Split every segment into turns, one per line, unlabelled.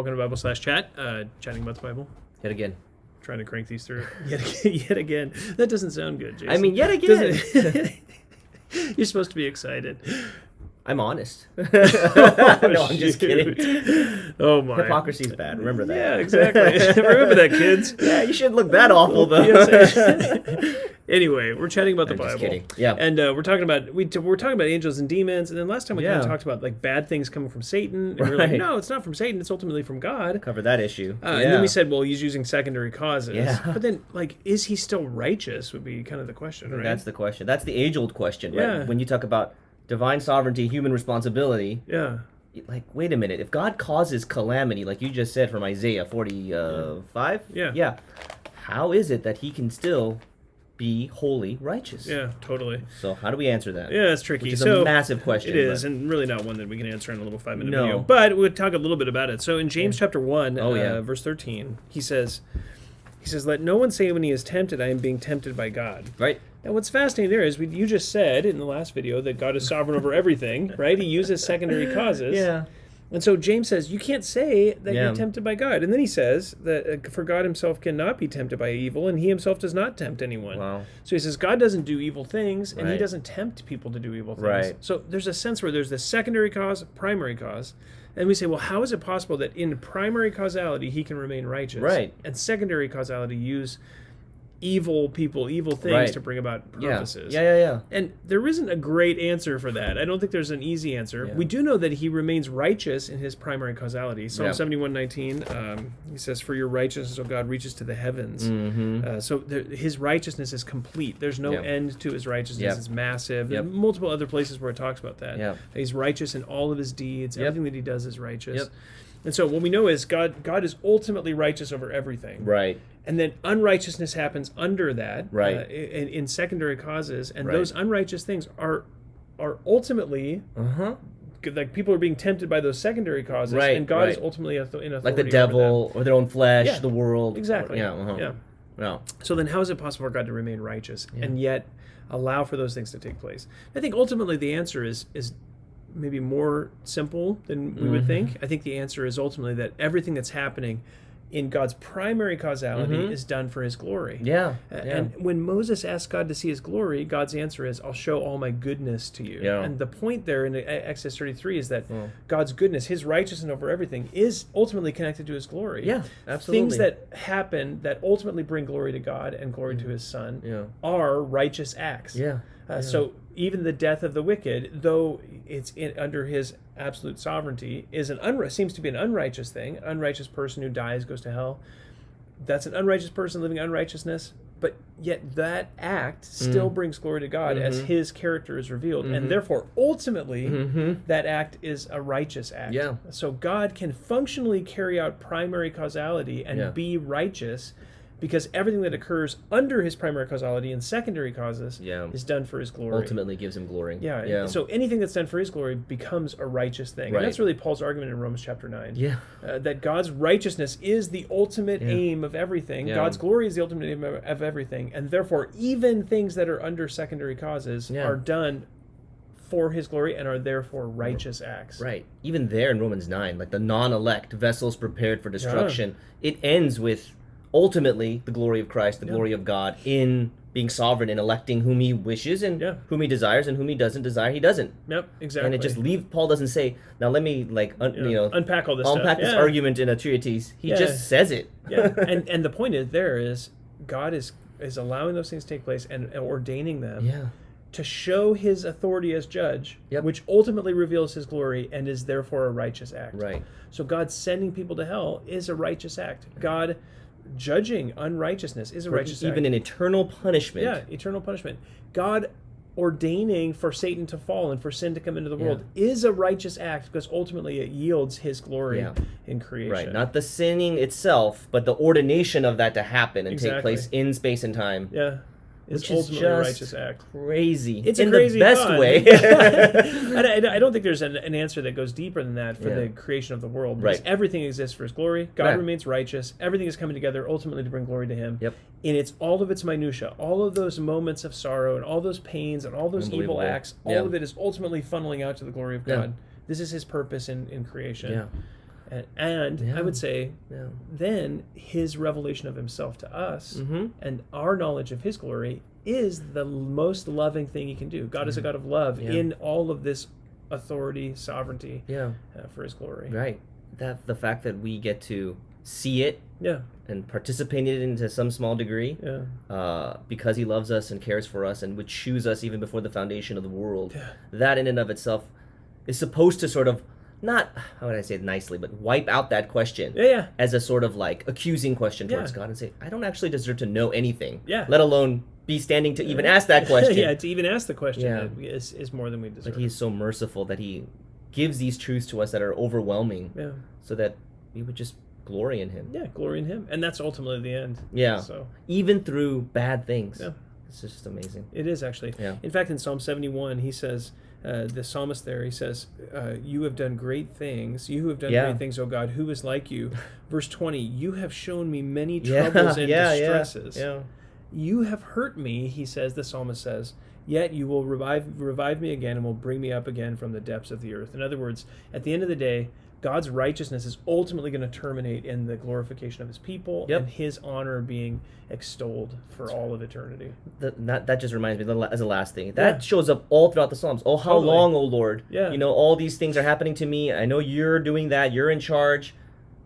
welcome to Bible/chat, chatting about the Bible.
Yet again.
Trying to crank these through. Yet again. That doesn't sound good, Jason.
I mean, yet again.
You're supposed to be excited.
I'm honest.
Oh,
no, I'm just kidding.
Oh, my.
Hypocrisy is bad. Remember that.
Yeah, exactly. Remember that, kids.
Yeah, you shouldn't look that awful, though.
Anyway, we're chatting about the Bible.
Just kidding. Yeah.
And we're talking about angels and demons, and then last time we kind of
Yeah.
talked about like bad things coming from Satan. And we were like,
Right.
no, it's not from Satan, it's ultimately from God.
Cover that issue.
And then we said, well, he's using secondary causes.
Yeah.
But then, like, is he still righteous would be kind of the question, right?
That's the question. That's the age-old question, right?
Yeah.
When you talk about divine sovereignty, human responsibility,
Yeah.
like, wait a minute. If God causes calamity, like you just said from Isaiah 45?
Yeah.
How is it that he can still be wholly righteous?
Yeah, totally.
So how do we answer that?
Yeah, it's tricky.
Which is
So
a massive question.
It is,
but-
and really not one that we can answer in a little 5-minute
No.
video. But we'll talk a little bit about it. So in James chapter 1, verse 13, he says, let no one say when he is tempted, I am being tempted by God.
Right.
Now, what's fascinating there is you just said in the last video that God is sovereign over everything, right? He uses secondary causes.
Yeah.
And so James says, you can't say that
Yeah.
you're tempted by God. And then he says that for God himself cannot be tempted by evil, and he himself does not tempt anyone.
Wow.
So he says God doesn't do evil things, and he
Right.
doesn't tempt people to do evil things.
Right.
So there's a sense where there's this secondary cause, primary cause, and we say, well, how is it possible that in primary causality he can remain righteous?
Right.
And secondary causality use evil people, evil things
Right.
to bring about purposes.
Yeah.
And there isn't a great answer for that. I don't think there's an easy answer.
Yeah.
We do know that he remains righteous in his primary causality. Psalm
Yeah.
71:19, he says, "For your righteousness, O God, reaches to the heavens."
Mm-hmm.
His righteousness is complete. There's no
Yeah.
end to his righteousness.
Yep.
It's massive.
Yep.
There are multiple other places where it talks about that.
Yep.
He's righteous in all of his deeds.
Yep.
Everything that he does is righteous.
Yep.
And so what we know is God is ultimately righteous over everything.
Right.
And then unrighteousness happens under that,
Right.
in secondary causes, and
Right.
those unrighteous things are ultimately
Uh-huh.
like people are being tempted by those secondary causes,
Right,
and God is
right.
ultimately in authority
Like the
over
devil or their own flesh,
Yeah.
the world.
Exactly.
Yeah. Uh-huh.
Yeah.
No.
So then, how is it possible for God to remain righteous
Yeah.
and yet allow for those things to take place? I think ultimately the answer is maybe more simple than we would think. I think the answer is ultimately that everything that's happening in God's primary causality is done for his glory.
Yeah.
And when Moses asked God to see his glory, God's answer is, I'll show all my goodness to you.
Yeah.
And the point there in Exodus 33 is that God's goodness, his righteousness over everything, is ultimately connected to his glory.
Yeah, absolutely.
Things that happen that ultimately bring glory to God and glory to his Son
Yeah.
are righteous acts.
Yeah.
So even the death of the wicked, though it's under his absolute sovereignty, is seems to be an unrighteous thing. An unrighteous person who dies goes to hell. That's an unrighteous person living unrighteousness, but yet that act still brings glory to God as his character is revealed, and therefore ultimately that act is a righteous act.
Yeah.
So God can functionally carry out primary causality and be righteous, because everything that occurs under his primary causality and secondary causes is done for his glory.
Ultimately gives him glory.
Yeah. So anything that's done for his glory becomes a righteous thing.
Right.
And that's really Paul's argument in Romans chapter 9.
Yeah.
That God's righteousness is the ultimate aim of everything.
Yeah.
God's glory is the ultimate aim of everything. And therefore, even things that are under secondary causes are done for his glory and are therefore righteous acts.
Right. Even there in Romans 9, like the non-elect vessels prepared for destruction, it ends with ultimately the glory of Christ, the glory of God in being sovereign and electing whom he wishes and whom he desires, and whom he doesn't desire, he doesn't.
Yep, exactly.
And it just Paul doesn't say, now let me
unpack all this
unpack
stuff.
this argument in a treatise. He just says it.
And the point is God is allowing those things to take place and ordaining them to show his authority as judge, which ultimately reveals his glory and is therefore a righteous act.
Right.
So God sending people to hell is a righteous act. God judging unrighteousness is a righteous act.
Even an eternal punishment.
Yeah, eternal punishment. God ordaining for Satan to fall and for sin to come into the world is a righteous act, because ultimately it yields his glory in creation.
Right. Not the sinning itself, but the ordination of that to happen and take place in space and time.
Yeah. It's
Which is
ultimately a
just
righteous act.
Crazy.
It's
in
a crazy
the best
thought.
way.
I don't think there's an answer that goes deeper than that for the creation of the world. Because everything exists for his glory. God remains righteous. Everything is coming together ultimately to bring glory to him.
Yep.
And all of its minutia, all of those moments of sorrow and all those pains and all those evil acts, all of it is ultimately funneling out to the glory of God. This is his purpose in creation.
Yeah.
And I would say then his revelation of himself to us and our knowledge of his glory is the most loving thing he can do. God is a God of love in all of this authority, sovereignty for his glory.
Right. That the fact that we get to see it and participate in it to some small degree because he loves us and cares for us and would choose us even before the foundation of the world. That in and of itself is supposed to sort of, not, how would I say it nicely, but wipe out that question as a sort of like accusing question towards God and say, I don't actually deserve to know anything, let alone be standing to even ask that question.
To even ask the question is more than we deserve.
But he's so merciful that he gives these truths to us that are overwhelming so that we would just glory in him.
Yeah, glory in him. And that's ultimately the end.
Yeah.
So
even through bad things. Yeah. It's just amazing.
It is actually. Yeah. In fact, in Psalm 71, he says, the psalmist there, he says, you have done great things. You have done great things, O God. Who is like you? Verse 20, you have shown me many troubles and distresses. You have hurt me, he says, the psalmist says, yet you will revive me again and will bring me up again from the depths of the earth. In other words, at the end of the day, God's righteousness is ultimately going to terminate in the glorification of his people and his honor being extolled for all of eternity.
That just reminds me, as a last thing, that shows up all throughout the Psalms. Oh, how long, O Lord? You know, all these things are happening to me. I know you're doing that. You're in charge.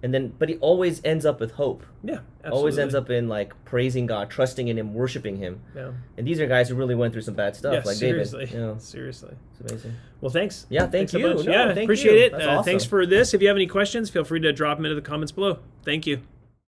And then, but he always ends up with hope. Yeah, absolutely. Always ends up in like praising God, trusting in him, worshiping him. Yeah. And these are guys who really went through some bad stuff, like
seriously.
David. You know,
seriously.
It's amazing.
Well, thanks.
Yeah, thanks you.
So much.
No,
appreciate it.
That's awesome.
Thanks for this. If you have any questions, feel free to drop them into the comments below. Thank you.